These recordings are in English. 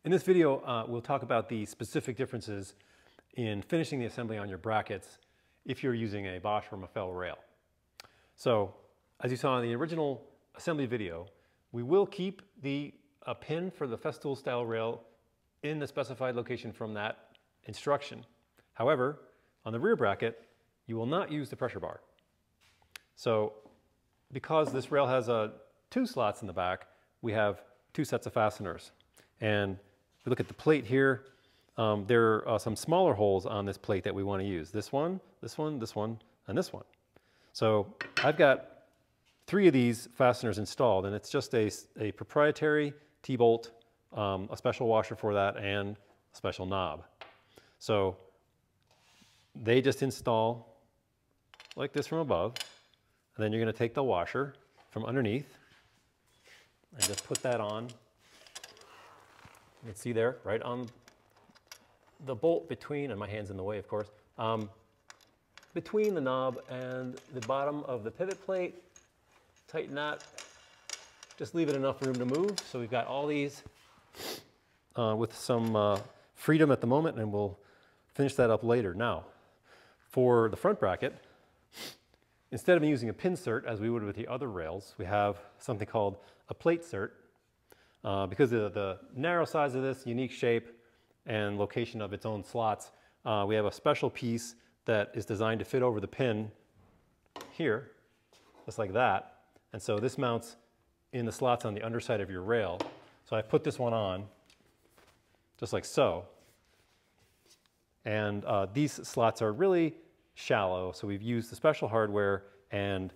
In this video, we'll talk about the specific differences in finishing the assembly on your brackets if you're using a Bosch or Mafell rail. So, as you saw in the original assembly video, we will keep a pin for the Festool style rail in the specified location from that instruction. However, on the rear bracket, you will not use the pressure bar. So, because this rail has two slots in the back, we have two sets of fasteners. And if you look at the plate here, there are some smaller holes on this plate that we want to use. This one, this one, this one, and this one. So I've got 3 of these fasteners installed, and it's just a proprietary T-bolt, a special washer for that, and a special knob. So they just install like this from above, and then you're going to take the washer from underneath and just put that on. You can see there, right on the bolt between, and my hand's in the way, of course, between the knob and the bottom of the pivot plate. Tighten that. Just leave it enough room to move. So we've got all these with some freedom at the moment, and we'll finish that up later. Now, for the front bracket, instead of using a pin cert as we would with the other rails, we have something called a plate cert. Because of the narrow size of this, unique shape, and location of its own slots, we have a special piece that is designed to fit over the pin here, just like that. And so this mounts in the slots on the underside of your rail. So I put this one on, just like so. And these slots are really shallow, so we've used the special hardware, and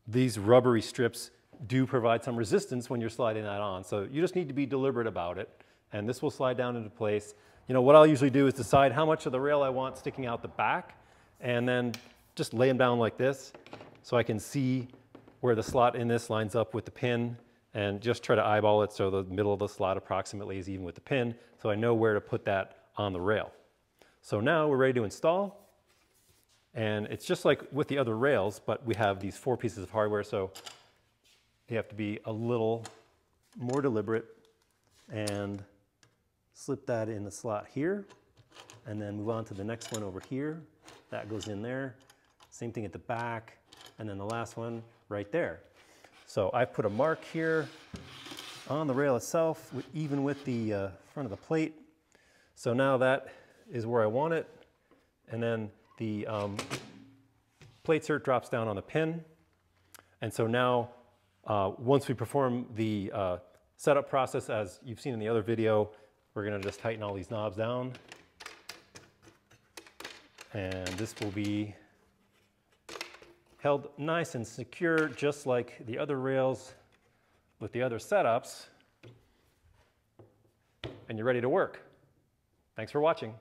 these rubbery strips do provide some resistance when you're sliding that on. So you just need to be deliberate about it, and this will slide down into place. You know, what I'll usually do is decide how much of the rail I want sticking out the back, and then just lay them down like this so I can see where the slot in this lines up with the pin, and just try to eyeball it so the middle of the slot approximately is even with the pin, so I know where to put that on the rail. So now we're ready to install, and it's just like with the other rails, but we have these 4 pieces of hardware, so you have to be a little more deliberate and slip that in the slot here, and then move on to the next one over here. That goes in there. Same thing at the back, and then the last one right there. So I put a mark here on the rail itself, even with the front of the plate. So now that is where I want it, and then the plate cert drops down on the pin. And so now, once we perform the setup process, as you've seen in the other video, we're going to just tighten all these knobs down. And this will be held nice and secure, just like the other rails with the other setups. And you're ready to work. Thanks for watching.